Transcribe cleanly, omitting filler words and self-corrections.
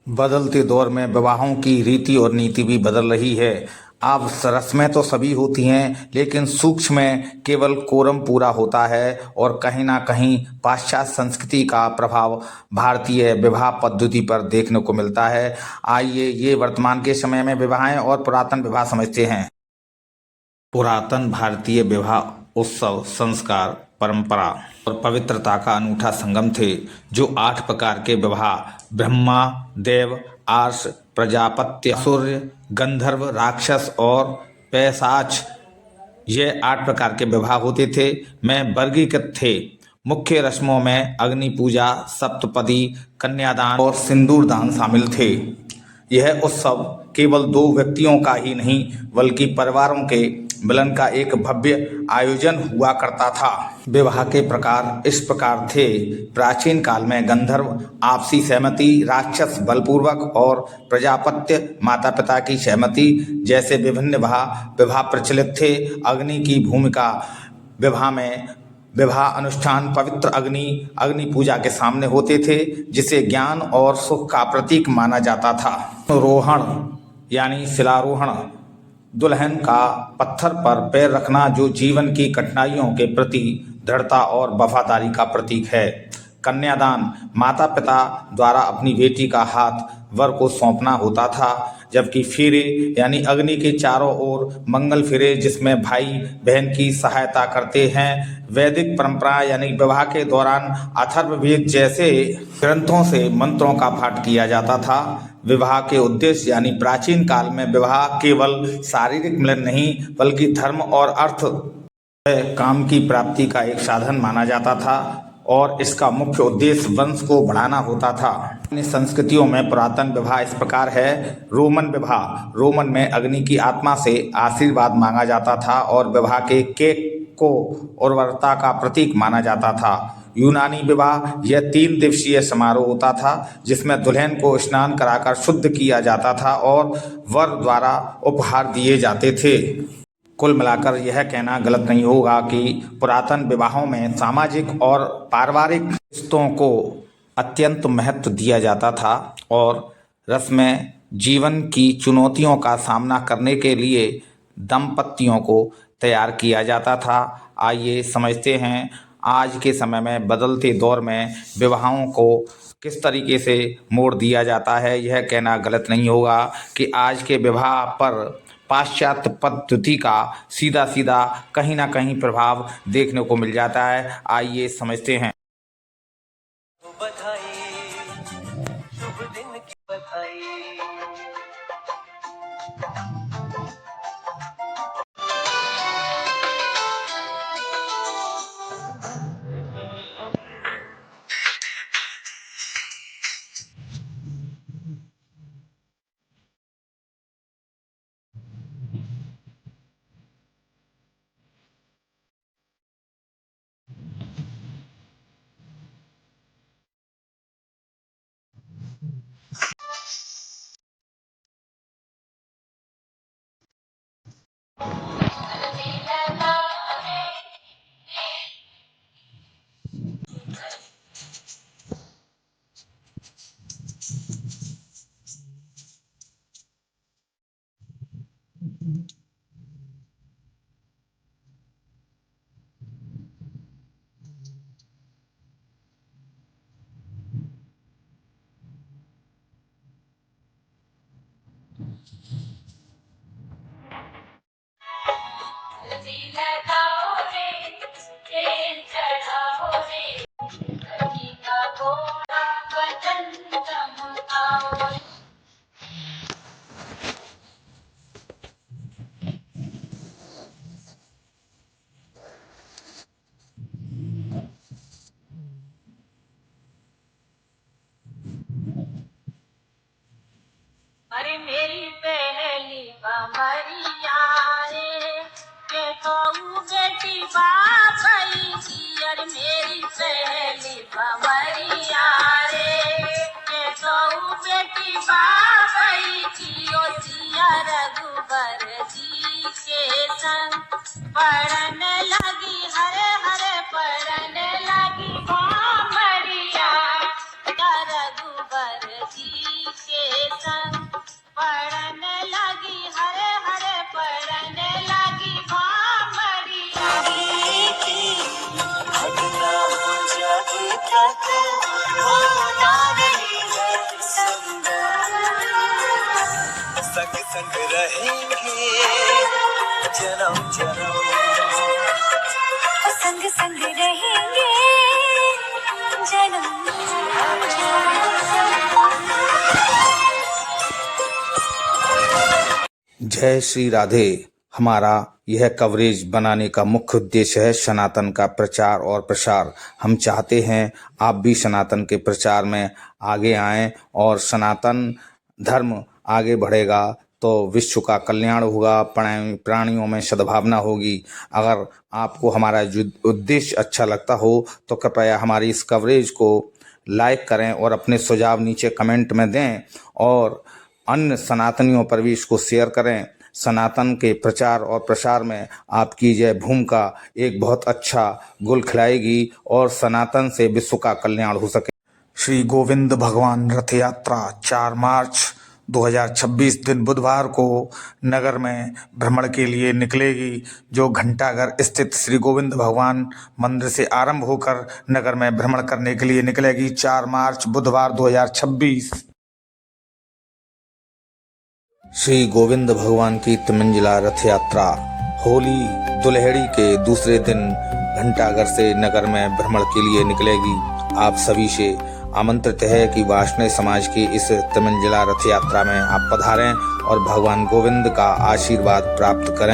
बदलते दौर में विवाहों की रीति और नीति भी बदल रही है। अब रस्में तो सभी होती हैं, लेकिन सूक्ष्म में केवल कोरम पूरा होता है और कहीं ना कहीं पाश्चात्य संस्कृति का प्रभाव भारतीय विवाह पद्धति पर देखने को मिलता है। आइए ये वर्तमान के समय में विवाहें और पुरातन विवाह समझते हैं। पुरातन भारतीय विवाह उत्सव, संस्कार, परंपरा और पवित्रता का अनूठा संगम थे, जो 8 प्रकार के विवाह ब्रह्मा, देव, आर्ष, प्रजापत्य, सूर्य, गंधर्व, राक्षस और पैशाच, ये 8 प्रकार के विवाह होते थे में वर्गीकृत थे। मुख्य रस्मों में अग्नि पूजा, सप्तपदी, कन्यादान और सिंदूर दान शामिल थे। यह उत्सव केवल 2 व्यक्तियों का ही नहीं बल्कि परिवारों के मिलन का एक भव्य आयोजन हुआ करता था। विवाह के प्रकार इस प्रकार थे। प्राचीन काल में गंधर्व आपसी सहमति, राक्षस बलपूर्वक और प्रजापत्य माता पिता की सहमति जैसे विभिन्न विवाह प्रचलित थे। अग्नि की भूमिका विवाह में विवाह अनुष्ठान पवित्र अग्नि पूजा के सामने होते थे, जिसे ज्ञान और सुख का प्रतीक माना जाता था। रोहण यानी शिलारोहण, दुल्हन का पत्थर पर पैर रखना, जो जीवन की कठिनाइयों के प्रति दृढ़ता और वफादारी का प्रतीक है। कन्यादान, माता पिता द्वारा अपनी बेटी का हाथ वर को सौंपना होता था। जबकि फेरे यानी अग्नि के चारों ओर मंगल फेरे, जिसमें भाई बहन की सहायता करते हैं। वैदिक परंपरा यानी विवाह के दौरान अथर्ववेद जैसे ग्रंथों से मंत्रों का पाठ किया जाता था। विवाह के उद्देश्य यानी प्राचीन काल में विवाह केवल शारीरिक मिलन नहीं बल्कि धर्म और अर्थ काम की प्राप्ति का एक साधन माना जाता था और इसका मुख्य उद्देश्य वंश को बढ़ाना होता था। अन्य संस्कृतियों में पुरातन विवाह इस प्रकार है। रोमन विवाह, रोमन में अग्नि की आत्मा से आशीर्वाद मांगा जाता था और विवाह के केक को उर्वरता का प्रतीक माना जाता था। यूनानी विवाह, यह 3 दिवसीय समारोह होता था, जिसमें दुल्हन को स्नान कराकर शुद्ध किया जाता था और वर द्वारा उपहार दिए जाते थे। कुल मिलाकर यह कहना गलत नहीं होगा कि पुरातन विवाहों में सामाजिक और पारिवारिक रिश्तों को अत्यंत महत्व दिया जाता था और रस्में जीवन की चुनौतियों का सामना करने के लिए दंपतियों को तैयार किया जाता था। आइए समझते हैं आज के समय में बदलते दौर में विवाहों को किस तरीके से मोड़ दिया जाता है। यह कहना गलत नहीं होगा कि आज के विवाह पर पाश्चात्य पद्धति का सीधा सीधा कहीं ना कहीं प्रभाव देखने को मिल जाता है। आइए समझते हैं। बधाई, शुभ दिन की बधाई। अरे मेरी पहली बमरिया रे, के कहूँ बेटी बाबई की। अरे मेरी पहली बमरिया रे, के कहूँ बेटी बाबई की। ओ जिया रघुबर जी के संग पढ़ने लगी, हरे हरे पढ़ने लगी बमरिया। रघुबर जी के संग संग रहेंगे जन्म जन्म संग संग रहेंगे जन्म जय श्री राधे। हमारा यह कवरेज बनाने का मुख्य उद्देश्य है सनातन का प्रचार और प्रसार। हम चाहते हैं आप भी सनातन के प्रचार में आगे आएं और सनातन धर्म आगे बढ़ेगा तो विश्व का कल्याण होगा, प्राणियों में सद्भावना होगी। अगर आपको हमारा उद्देश्य अच्छा लगता हो तो कृपया हमारी इस कवरेज को लाइक करें और अपने सुझाव नीचे कमेंट में दें और अन्य सनातनियों पर भी इसको शेयर करें। सनातन के प्रचार और प्रसार में आपकी यह भूमिका एक बहुत अच्छा गुल खिलाएगी और सनातन से विश्व का कल्याण हो सके। श्री गोविंद भगवान रथ यात्रा 4 मार्च 2026 दिन बुधवार को नगर में भ्रमण के लिए निकलेगी, जो घंटाघर स्थित श्री गोविंद भगवान मंदिर से आरंभ होकर नगर में भ्रमण करने के लिए निकलेगी। 4 मार्च बुधवार 2026 श्री गोविंद भगवान की त्रिमंजिला रथ यात्रा होली दुल्हेड़ी के दूसरे दिन घंटाघर से नगर में भ्रमण के लिए निकलेगी। आप सभी से आमंत्रित है कि वैष्णव समाज की इस त्रिमंजिला रथ यात्रा में आप पधारें और भगवान गोविंद का आशीर्वाद प्राप्त करें।